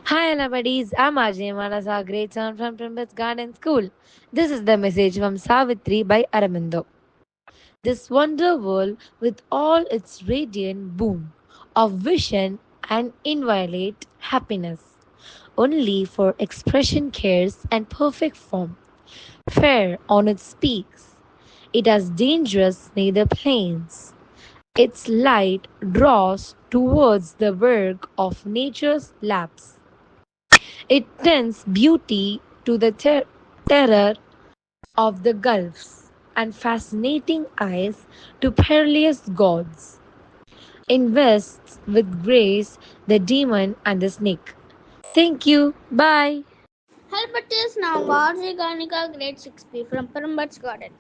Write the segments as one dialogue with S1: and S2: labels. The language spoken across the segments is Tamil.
S1: Hi, hello, buddies. I'm Ajay Manasa, great son from Primbas Garden School. This is the message from Savitri by Arabindo. This wonder world, with all its radiant boom of vision and inviolate happiness, only for expression cares and perfect form, fair on its peaks, it has dangerous neither plains. Its light draws towards the work of nature's laps. It tends beauty to the terror of the gulfs and fascinating eyes to perilous gods. Invests with grace the demon and the snake. Thank you. Bye.
S2: Help it is now Marzi Garnica grade 6B from Parambat's Garden.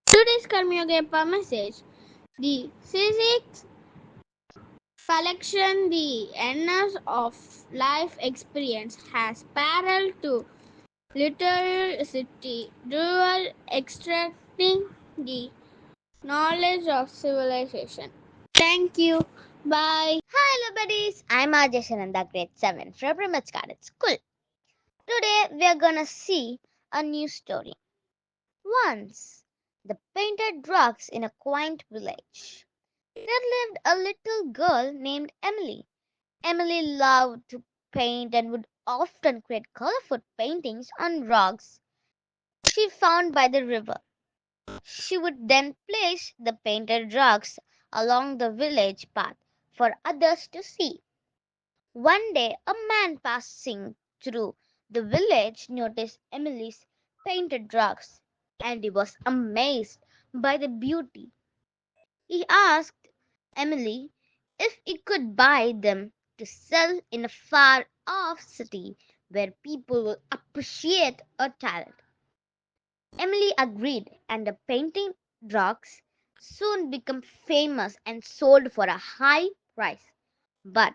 S2: Today's Karmyogepa message. The physics collection the enders of life experience has parallel to literary dual extracting the knowledge of civilization. Thank you. Bye.
S3: Hello buddies, I'm Ajay Shananda, grade 7 from Primach Garden School. Today we are gonna see a new story. Once, the painted rocks in a quaint village. There lived a little girl named Emily. Emily loved to paint and would often create colorful paintings on rocks she found by the river. She would then place the painted rocks along the village path for others to see. One day, a man passing through the village noticed Emily's painted rocks, and he was amazed by the beauty. He asked Emily if he could buy them to sell in a far off city where people will appreciate her talent. Emily agreed, and the painted rocks soon became famous and sold for a high price. But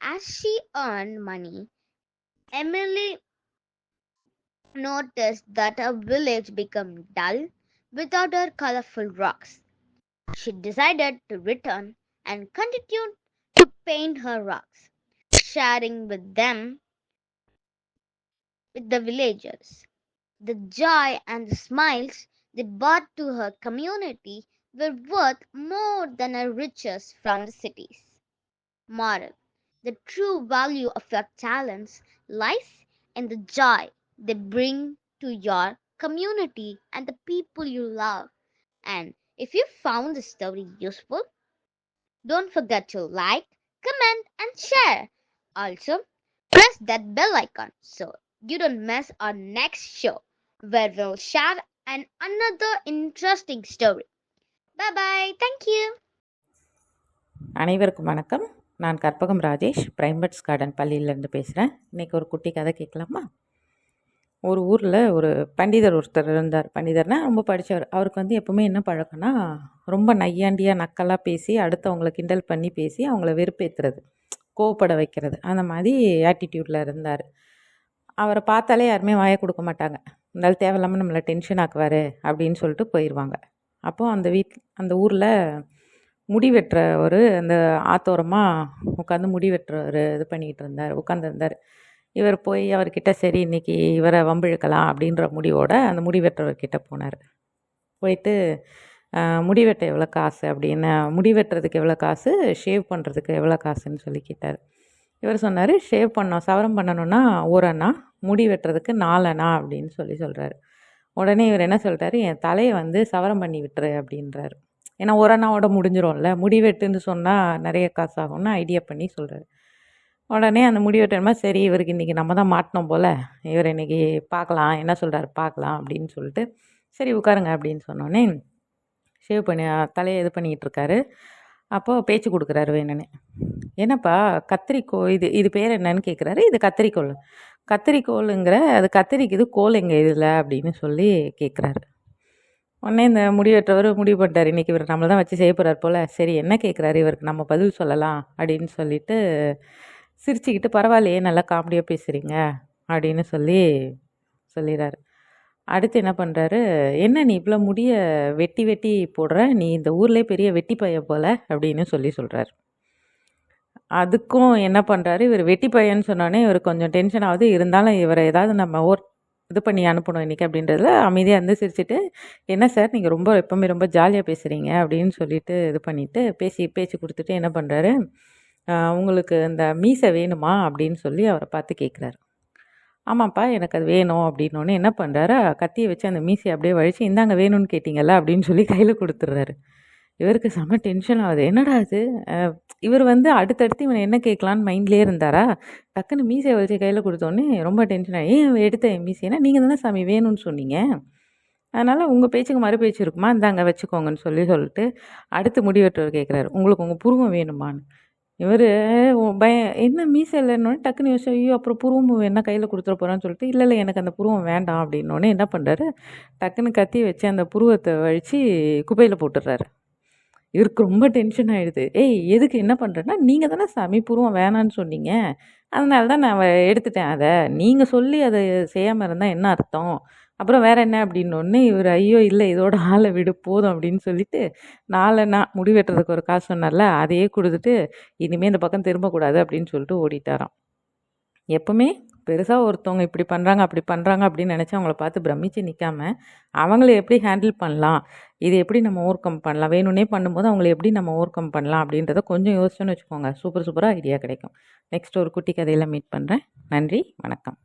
S3: as she earned money, Emily noticed that her village became dull without her colorful rocks. She decided to return and continued to paint her rocks, sharing with them with the villagers. The joy and the smiles they brought to her community were worth more than her riches from the cities. Moral: the true value of your talents lies in the joy they bring to your community and the people you love. And if you found the story useful, don't forget to like, comment, and share. Also, press that bell icon so you don't miss our next show where we'll share another interesting story. Bye bye. Thank you.
S4: அனைவருக்கும் வணக்கம். நான் கற்பகம் ராஜேஷ், பிரைம்பட்ஸ் கார்டன் பள்ளியிலேருந்து பேசுகிறேன். இன்றைக்கி ஒரு குட்டி கதை கேட்கலாமா? ஒரு ஊரில் ஒரு பண்டிதர் ஒருத்தர் இருந்தார். பண்டிதர்னால் ரொம்ப படித்தவர். அவருக்கு எப்போவுமே என்ன பழக்கம்னா, ரொம்ப நையாண்டியாக நக்கலாக பேசி அடுத்தவங்களை கிண்டல் பண்ணி பேசி அவங்கள வெறுப்பேற்றுறது, கோவப்பட வைக்கிறது, அந்த மாதிரி ஆட்டிடியூடில் இருந்தார். அவரை பார்த்தாலே யாருமே வாயை கொடுக்க மாட்டாங்க. இருந்தாலும் தேவையில்லாமல் நம்மளை டென்ஷன் ஆக்குவார் அப்படின்னு சொல்லிட்டு போயிடுவாங்க. அப்போது அந்த ஊரில் முடி வெட்டுறவர் அந்த ஆத்தோரமாக உட்காந்து முடி வெட்டுறவர் இது பண்ணிக்கிட்டு இருந்தார், உட்காந்துருந்தார். இவர் போய் அவர்கிட்ட சரி இன்றைக்கி இவரை வம்பிழுக்கலாம் அப்படின்ற முடிவோடு அந்த முடி வெட்டுறவர்கிட்ட போனார். போயிட்டு முடி வெட்ட எவ்வளோ காசு அப்படின்னு, முடி வெட்டுறதுக்கு எவ்வளோ காசு, ஷேவ் பண்ணுறதுக்கு எவ்வளோ காசுன்னு சொல்லி கேட்டார். இவர் சொன்னார், ஷேவ் பண்ணோம் சவரம் பண்ணணுன்னா 1 அணா, முடி வெட்டுறதுக்கு 4 அணா அப்படின்னு சொல்கிறாரு. உடனே இவர் என்ன சொல்கிறாரு, என் தலையை சவரம் பண்ணி விட்டுரு அப்படின்றாரு. ஏன்னா 1 அண்ணாவோட முடிஞ்சிடும்ல, முடி வெட்டுன்னு சொன்னால் நிறைய காசு ஆகும்னு ஐடியா பண்ணி சொல்கிறாரு. உடனே அந்த முடி வெட்டணுமா, சரி இவருக்கு இன்றைக்கி நம்ம தான் மாட்டினோம் போல், இவர் இன்றைக்கி பார்க்கலாம் என்ன சொல்கிறாரு பார்க்கலாம் அப்படின்னு சொல்லிட்டு சரி உட்காருங்க அப்படின்னு சொன்னோடனே ஷேவ் பண்ணி தலையை இது பண்ணிக்கிட்டு இருக்காரு. அப்போது பேச்சு கொடுக்குறாரு வேணுன்னு. என்னப்பா கத்திரிக்கோள் இது பேர் என்னன்னு கேட்குறாரு. இது கத்திரிக்கோள். கத்திரிக்கோளுங்கிற அது கத்திரிக்குது, கோல் எங்கே இதில் அப்படின்னு சொல்லி கேட்குறாரு. உடனே இந்த முடிவெற்றவர் முடிவு பண்ணிட்டார், இன்றைக்கி இவர் நம்மளை தான் வச்சு செய்ய போகிறார் போல், சரி என்ன கேட்குறாரு இவருக்கு நம்ம பதில் சொல்லலாம் அப்படின்னு சொல்லிட்டு சிரிச்சுக்கிட்டு, பரவாயில்லையே நல்லா காமெடியாக பேசுகிறீங்க அப்படின்னு சொல்லிடுறாரு. அடுத்து என்ன பண்ணுறாரு, என்ன நீ இவ்வளோ முடிய வெட்டி வெட்டி போடுற, நீ இந்த ஊர்லேயே பெரிய வெட்டி பைய போல் அப்படின்னு சொல்கிறார். அதுக்கும் என்ன பண்ணுறாரு, இவர் வெட்டி பையன்னு சொன்னோடனே இவர் கொஞ்சம் டென்ஷன் ஆகுது. இருந்தாலும் இவரை ஏதாவது நம்ம இது பண்ணி அனுப்பணும் இன்றைக்கி அப்படின்றதுல அமைதியாக இருந்து சிரிச்சுட்டு, என்ன சார் நீங்கள் ரொம்ப எப்போவுமே ரொம்ப ஜாலியாக பேசுகிறீங்க அப்படின்னு சொல்லிட்டு இது பண்ணிவிட்டு பேச்சு கொடுத்துட்டு என்ன பண்ணுறாரு, உங்களுக்கு இந்த மீசை வேணுமா அப்படின்னு சொல்லி அவரை பார்த்து கேட்குறாரு. ஆமாப்பா எனக்கு அது வேணும் அப்படின்னோடனே என்ன பண்ணுறாரு, கத்தியை வச்சு அந்த மீசையை அப்படியே வழித்து இந்தாங்க வேணும்னு கேட்டிங்கல்ல அப்படின்னு சொல்லி கையில் கொடுத்துட்றாரு. இவருக்கு செம்ம டென்ஷன் ஆகுது. என்னடா அது, இவர் அடுத்தடுத்து இவனை என்ன கேட்கலான்னு மைண்ட்லேயே இருந்தாரா, டக்குன்னு மீசையை வச்சு கையில் கொடுத்தோன்னே ரொம்ப டென்ஷன் ஆகி, ஏன் எடுத்த மீசைனா நீங்கள் தானே சாமி வேணும்னு சொன்னீங்க, அதனால் உங்கள் பேச்சுக்கு மறு பேச்சு இருக்குமா, இந்தாங்க வச்சுக்கோங்கன்னு சொல்லிட்டு அடுத்து முடிவெற்றவர் கேட்குறாரு, உங்களுக்கு உங்கள் புருவம் வேணுமான்னு. இவர் என்ன மீசை இல்லைன்னொடனே டக்குன்னு யோசிச்சு, ஐயோ அப்புறம் புருவம் என்ன கையில் கொடுத்துட போகிறான்னு சொல்லிட்டு, இல்லை எனக்கு அந்த புருவம் வேண்டாம் அப்படின்னோடனே என்ன பண்ணுறாரு, டக்குன்னு கத்தி வச்சு அந்த புருவத்தை வழித்து குப்பையில் போட்டுடுறாரு. இவருக்கு ரொம்ப டென்ஷன் ஆகிடுது. ஏய் எதுக்கு என்ன பண்ணுறேன்னா, நீங்கள் தானே சாமி புருவம் வேணான்னு சொன்னீங்க, அதனால தான் நான் எடுத்துட்டேன். அதை நீங்கள் சொல்லி அதை செய்யாமல் இருந்தால் என்ன அர்த்தம், அப்புறம் வேறு என்ன அப்படின்னொடனே இவர் ஐயோ இல்லை இதோட ஆளை விடு போதும் அப்படின்னு சொல்லிட்டு, நான் முடி வெட்டுறதுக்கு ஒரு காசு சொன்னார்ல அதையே கொடுத்துட்டு, இனிமேல் இந்த பக்கம் திரும்பக்கூடாது அப்படின்னு சொல்லிட்டு ஓடிட்டாராம். எப்பவுமே பெருசாக ஒருத்தவங்க இப்படி பண்ணுறாங்க அப்படி பண்ணுறாங்க அப்படின்னு நினச்சி அவங்கள பார்த்து பிரமிச்சு நிற்காம, அவங்கள எப்படி ஹேண்டில் பண்ணலாம், இது எப்படி நம்ம ஓவர் கம் பண்ணலாம், வேணும்னே பண்ணும்போது அவங்கள எப்படி நம்ம ஓவர் கம் பண்ணலாம் அப்படின்றத கொஞ்சம் யோசிச்சோன்னு வச்சுக்கோங்க, சூப்பராக ஐடியா கிடைக்கும். நெக்ஸ்ட் ஒரு குட்டி கதையில் மீட் பண்ணுறேன். நன்றி, வணக்கம்.